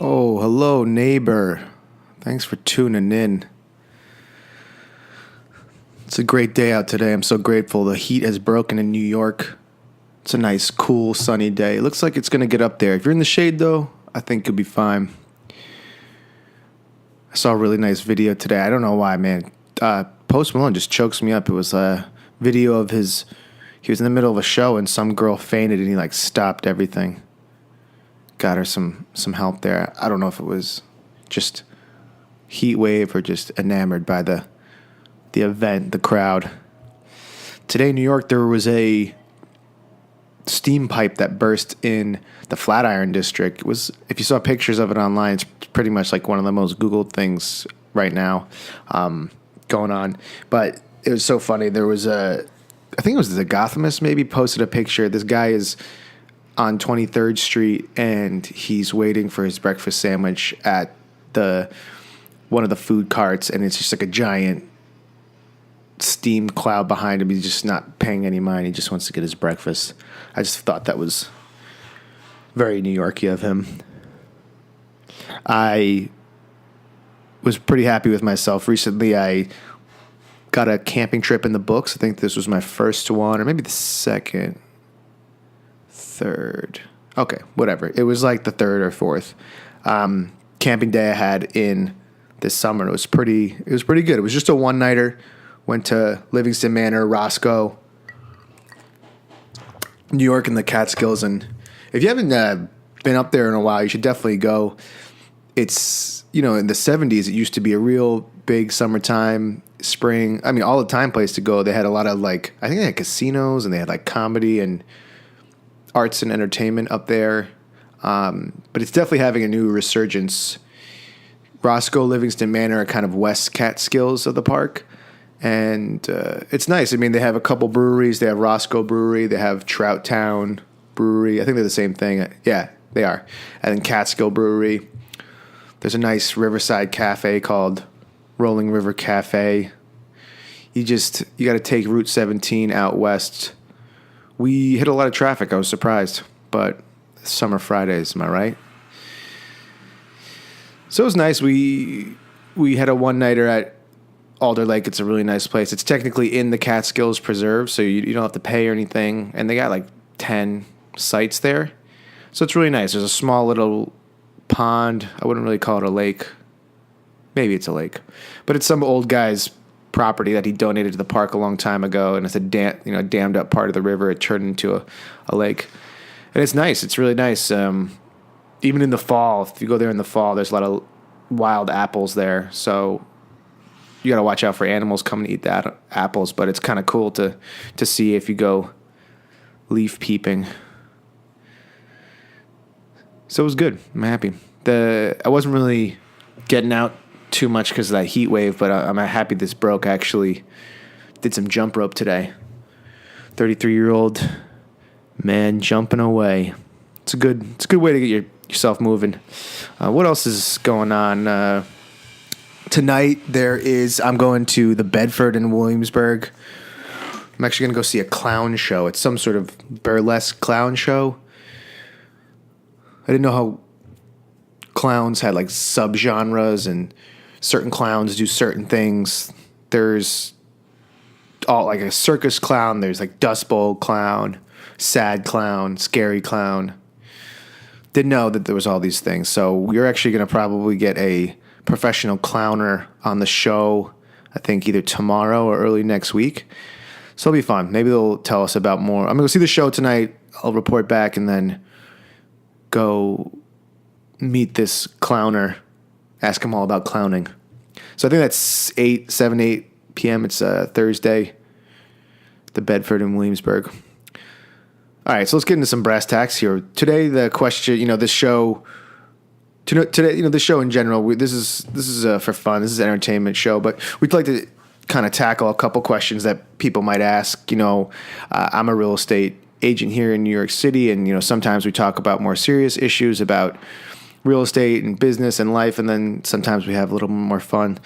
Oh, hello, neighbor. Thanks for tuning in. It's a great day out today. I'm so grateful. The heat has broken in New York. It's a nice, cool, sunny day. It looks like it's going to get up there. If you're in the shade, though, I think you'll be fine. I saw a really nice video today. I don't know why, man. Post Malone just chokes me up. It was a video of his... He was in the middle of a show and some girl fainted and he, stopped everything. Got her some help there. I don't know if it was just heat wave or just enamored by the event, the crowd. Today in New York, there was a steam pipe that burst in the Flatiron District. It was, if you saw pictures of it online, it's pretty much like one of the most Googled things right now going on. But it was so funny. There was I think it was the Gothamist maybe posted a picture. This guy is on 23rd Street and he's waiting for his breakfast sandwich at one of the food carts, and it's just like a giant steam cloud behind him. He's just not paying any mind. He just wants to get his breakfast. I just thought that was very New Yorky of him. I was pretty happy with myself. Recently, I got a camping trip in the books. I think this was my first one, or maybe the second, third. Okay, whatever. It was like the third or fourth camping day I had in this summer. It was pretty good. It was just a one-nighter. Went to Livingston Manor, Roscoe, New York, and the Catskills. And if you haven't been up there in a while, you should definitely go. It's, in the 70s, it used to be a real big summertime, spring. I mean, all the time place to go. They had a lot of, I think they had casinos, and they had, comedy and arts and entertainment up there. But it's definitely having a new resurgence. Roscoe, Livingston Manor are kind of West Catskills of the park. And it's nice. I mean, they have a couple breweries. They have Roscoe Brewery. They have Trout Town Brewery. I think they're the same thing. Yeah, they are. And then Catskill Brewery. There's a nice riverside cafe called Rolling River Cafe. You got to take Route 17 out west. We hit a lot of traffic. I was surprised. But summer Fridays, am I right? So it was nice. We had a one-nighter at Alder Lake. It's a really nice place. It's technically in the Catskills Preserve, so you don't have to pay or anything. And they got 10 sites there. So it's really nice. There's a small little pond. I wouldn't really call it a lake. Maybe it's a lake. But it's some old guy's property that he donated to the park a long time ago, and it's a dammed up part of the river. It turned into a lake. And it's nice. It's really nice. Even in the fall, if you go there in the fall, there's a lot of wild apples there. So you got to watch out for animals coming to eat the apples, but it's kind of cool to see if you go leaf peeping. So it was good. I'm happy. I wasn't really getting out too much because of that heat wave, but I'm happy this broke. I actually did some jump rope today. 33-year-old man jumping away. It's a good way to get yourself moving. What else is going on? Tonight I'm going to the Bedford in Williamsburg. I'm actually going to go see a clown show. It's some sort of burlesque clown show. I didn't know how clowns had subgenres and certain clowns do certain things. There's all a circus clown. There's Dust Bowl clown, sad clown, scary clown. Didn't know that there was all these things. So we're actually going to probably get a professional clowner on the show, I think either tomorrow or early next week. So it'll be fun. Maybe they'll tell us about more. I'm going to go see the show tonight. I'll report back and then go meet this clowner, ask him all about clowning. So I think that's 7, 8 p.m. It's Thursday, the Bedford in Williamsburg. All right, so let's get into some brass tacks here. Today, the question, this show... Today, the show in general, this is for fun. This is an entertainment show, but we'd like to kind of tackle a couple questions that people might ask. I'm a real estate agent here in New York City, and sometimes we talk about more serious issues about real estate and business and life, and then sometimes we have a little more fun.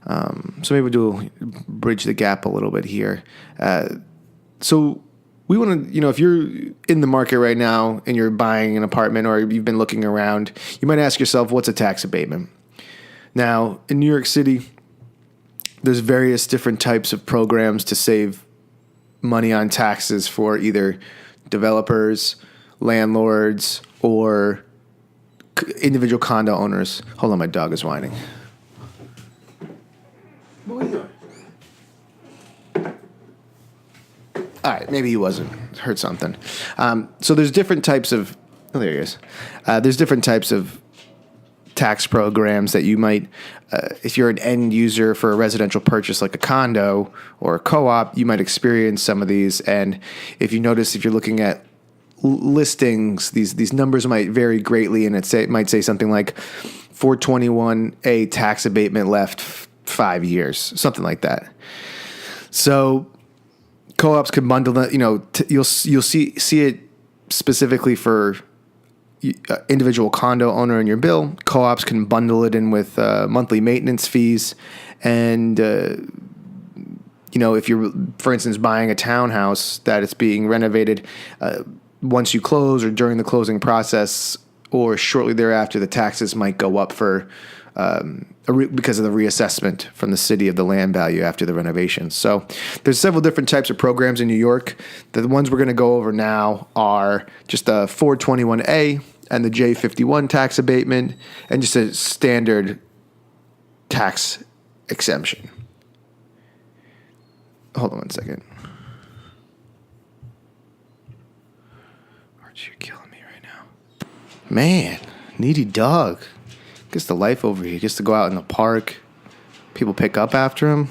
So maybe we'll bridge the gap a little bit here. So we want to, if you're in the market right now and you're buying an apartment or you've been looking around, you might ask yourself, what's a tax abatement? Now, in New York City, there's various different types of programs to save money on taxes for either developers, landlords, or individual condo owners. Hold on, my dog is whining. What are you doing? All right, maybe he wasn't. Heard something. So there's different types of... Oh, there he is. There's different types of tax programs that you might... if you're an end user for a residential purchase like a condo or a co-op, you might experience some of these. And if you notice, if you're looking at listings, these numbers might vary greatly, and it might say something like 421A tax abatement left 5 years, something like that. So co-ops could bundle that. You'll see it specifically for individual condo owner in your bill. Co-ops can bundle it in with monthly maintenance fees, and if you're, for instance, buying a townhouse that is being renovated, once you close or during the closing process or shortly thereafter, the taxes might go up for because of the reassessment from the city of the land value after the renovation. So there's several different types of programs in New York. The ones we're going to go over now are just the 421A and the J51 tax abatement and just a standard tax exemption. Hold on one second. You're killing me right now. Man, needy dog. Gets the life over here. Gets to go out in the park. People pick up after him.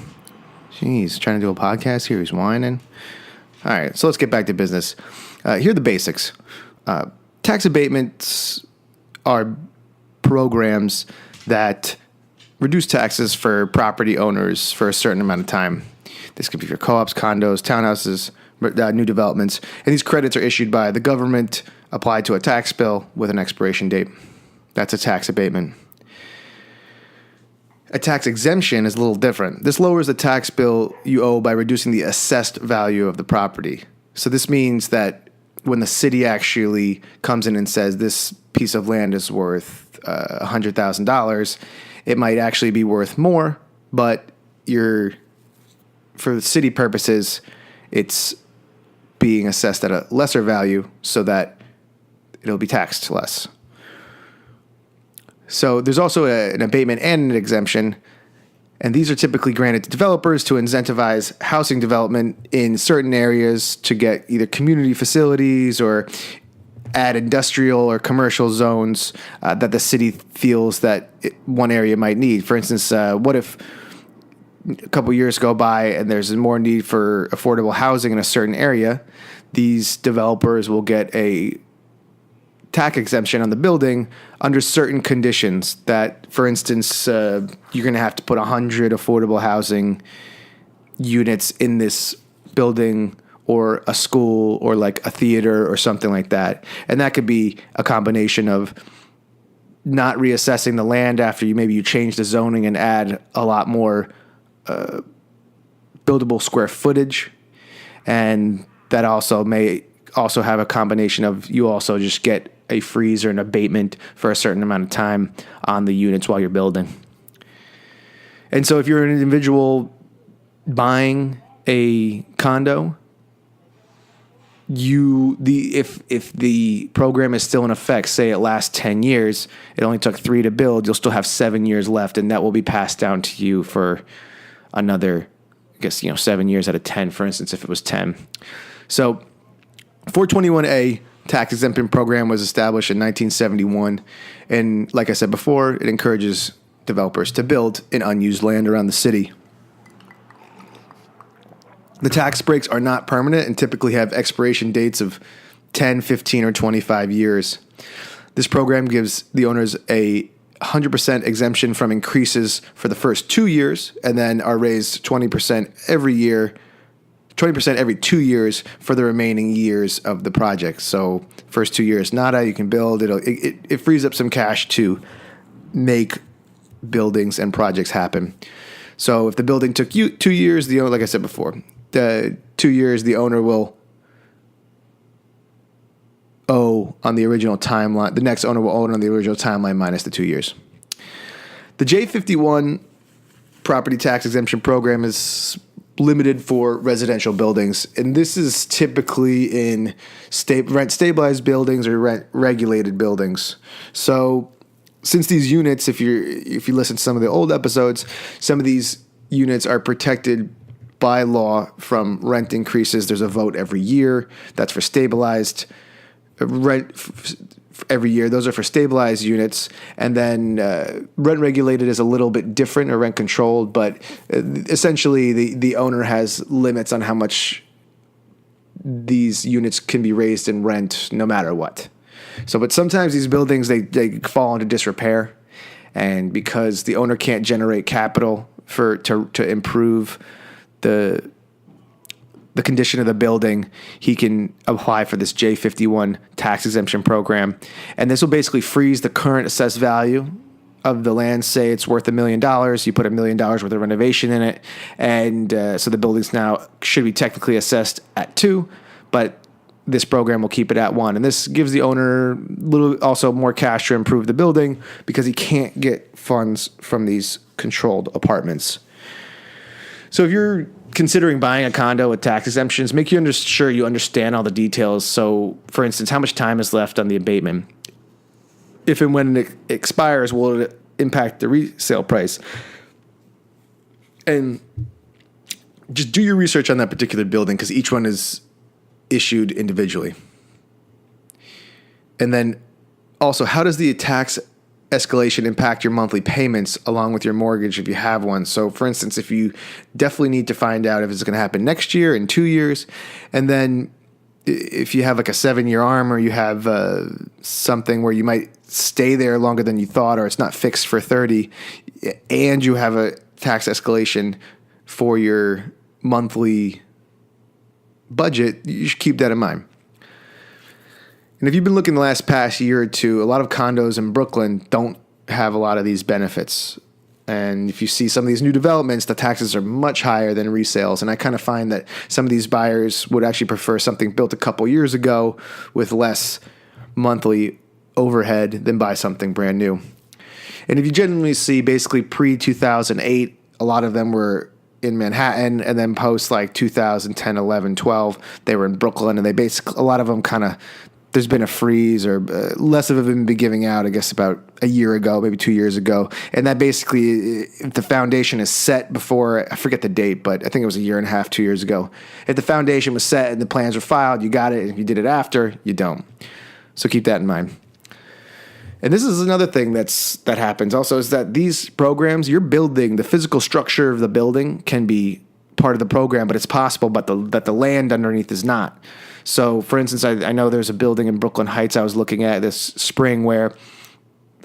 Jeez, trying to do a podcast here. He's whining. All right, so let's get back to business. Here are the basics. Tax abatements are programs that reduce taxes for property owners for a certain amount of time. This could be for co-ops, condos, townhouses, new developments. And these credits are issued by the government, applied to a tax bill with an expiration date. That's a tax abatement. A tax exemption is a little different. This lowers the tax bill you owe by reducing the assessed value of the property. So this means that when the city actually comes in and says this piece of land is worth $100,000, it might actually be worth more, but for the city purposes, it's being assessed at a lesser value so that it'll be taxed less. So there's also an abatement and an exemption, and these are typically granted to developers to incentivize housing development in certain areas to get either community facilities or add industrial or commercial zones that the city feels that one area might need. For instance, what if a couple years go by and there's more need for affordable housing in a certain area? These developers will get a tax exemption on the building under certain conditions that, for instance, you're going to have to put 100 affordable housing units in this building or a school or like a theater or something like that. And that could be a combination of not reassessing the land after you change the zoning and add a lot more buildable square footage. And that also may also have a combination of you also just get a freeze or an abatement for a certain amount of time on the units while you're building. And so if you're an individual buying a condo, if the program is still in effect, say it lasts 10 years, it only took 3 to build, you'll still have 7 years left, and that will be passed down to you for another, 7 years out of 10, for instance, if it was 10. So 421A tax exemption program was established in 1971. And like I said before, it encourages developers to build in unused land around the city. The tax breaks are not permanent and typically have expiration dates of 10, 15, or 25 years. This program gives the owners a 100% exemption from increases for the first 2 years and then are raised 20% every year, 20% every 2 years for the remaining years of the project. So first 2 years, nada, you can build. It frees up some cash to make buildings and projects happen. So if the building took you 2 years, like I said before, the 2 years, the owner will owe on the original timeline. The next owner will owe it on the original timeline minus the 2 years. The J51 property tax exemption program is limited for residential buildings, and this is typically in rent stabilized buildings or rent regulated buildings. So since these units, if you listen to some of the old episodes, some of these units are protected by law from rent increases. There's a vote every year. That's for stabilized rent every year. Those are for stabilized units. And then rent regulated is a little bit different, or rent controlled, but essentially the owner has limits on how much these units can be raised in rent no matter what. So, but sometimes these buildings, they fall into disrepair, and because the owner can't generate capital to improve the condition of the building, he can apply for this J51 tax exemption program. And this will basically freeze the current assessed value of the land. Say it's worth $1 million. You put $1 million worth of renovation in it. And so the buildings now should be technically assessed at 2, but this program will keep it at 1. And this gives the owner also more cash to improve the building because he can't get funds from these controlled apartments. So if you're considering buying a condo with tax exemptions, make sure you understand all the details. So, for instance, how much time is left on the abatement? If and when it expires, will it impact the resale price? And just do your research on that particular building, because each one is issued individually. And then also, how does the tax escalation impact your monthly payments along with your mortgage if you have one? So for instance, if you definitely need to find out if it's going to happen next year, in 2 years, and then if you have like a 7-year arm, or you have something where you might stay there longer than you thought, or it's not fixed for 30, and you have a tax escalation for your monthly budget, you should keep that in mind. And if you've been looking the past year or two, a lot of condos in Brooklyn don't have a lot of these benefits. And if you see some of these new developments, the taxes are much higher than resales. And I kind of find that some of these buyers would actually prefer something built a couple years ago with less monthly overhead than buy something brand new. And if you generally see basically pre-2008, a lot of them were in Manhattan, and then post like 2010, 11, 12, they were in Brooklyn, and a lot of them kind of, there's been a freeze, or less of them been giving out, I guess, about a year ago, maybe 2 years ago. And that basically, if the foundation is set before, I forget the date, but I think it was a year and a half, 2 years ago. If the foundation was set and the plans were filed, you got it. And if you did it after, you don't. So keep that in mind. And this is another thing that happens also, is that these programs, you're building, the physical structure of the building can be part of the program, but it's possible, but that the land underneath is not. So, for instance, I know there's a building in Brooklyn Heights I was looking at this spring where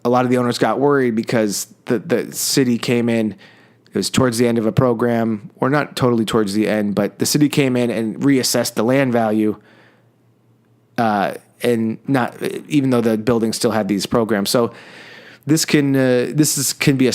a lot of the owners got worried because the city came in. It was towards the end of a program, or not totally towards the end, but the city came in and reassessed the land value, and not, even though the building still had these programs. So this can be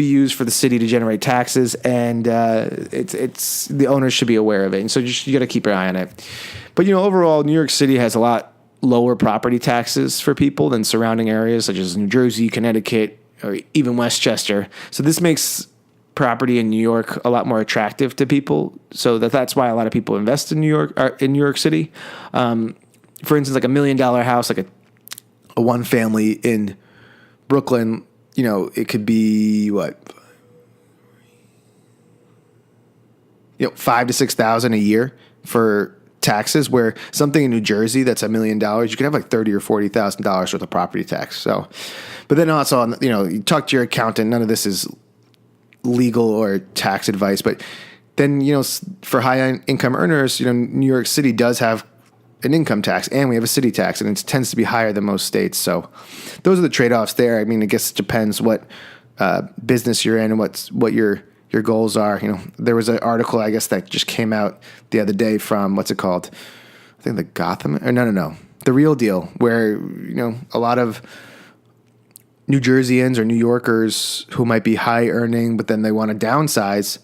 used for the city to generate taxes, and it's the owners should be aware of it. And so you got to keep your eye on it. But overall, New York City has a lot lower property taxes for people than surrounding areas such as New Jersey, Connecticut, or even Westchester. So this makes property in New York a lot more attractive to people. So that's why a lot of people invest in New York City. For instance, like $1 million house, like a one family in Brooklyn, it could be $5,000 to $6,000 a year for taxes, where something in New Jersey that's $1 million, you could have like $30,000 or $40,000 worth of property tax. So, but then also, you talk to your accountant. None of this is legal or tax advice, but then, for high income earners, New York City does have an income tax, and we have a city tax, and it tends to be higher than most states. So those are the trade-offs there. I mean, I guess it depends what business you're in and what your goals are. There was an article, I guess, that just came out the other day from, what's it called? I think the Gotham, or no, The Real Deal, where, a lot of New Jerseyans or New Yorkers who might be high earning, but then they want to downsize,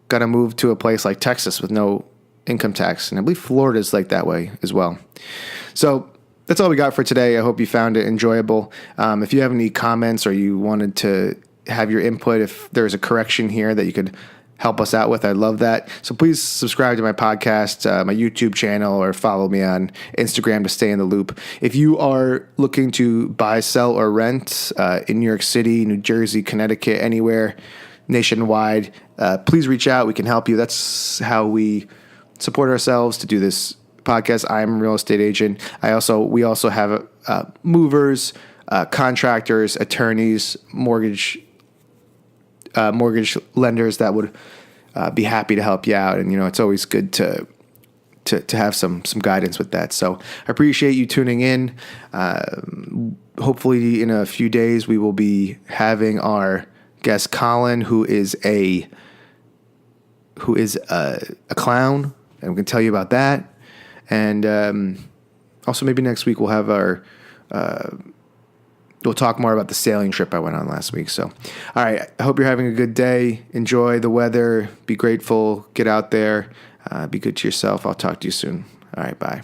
got to move to a place like Texas with no income tax. And I believe Florida is like that way as well. So that's all we got for today. I hope you found it enjoyable. If you have any comments or you wanted to have your input, if there's a correction here that you could help us out with, I'd love that. So please subscribe to my podcast, my YouTube channel, or follow me on Instagram to stay in the loop. If you are looking to buy, sell, or rent in New York City, New Jersey, Connecticut, anywhere nationwide, please reach out. We can help you. That's how we support ourselves to do this podcast. I'm a real estate agent. We also have movers, contractors, attorneys, mortgage lenders that would be happy to help you out. And it's always good to have some guidance with that. So I appreciate you tuning in. Hopefully in a few days we will be having our guest Colin, who is a clown, and we can tell you about that. And also maybe next week we'll have we'll talk more about the sailing trip I went on last week. So, all right, I hope you're having a good day. Enjoy the weather. Be grateful. Get out there. Be good to yourself. I'll talk to you soon. All right, bye.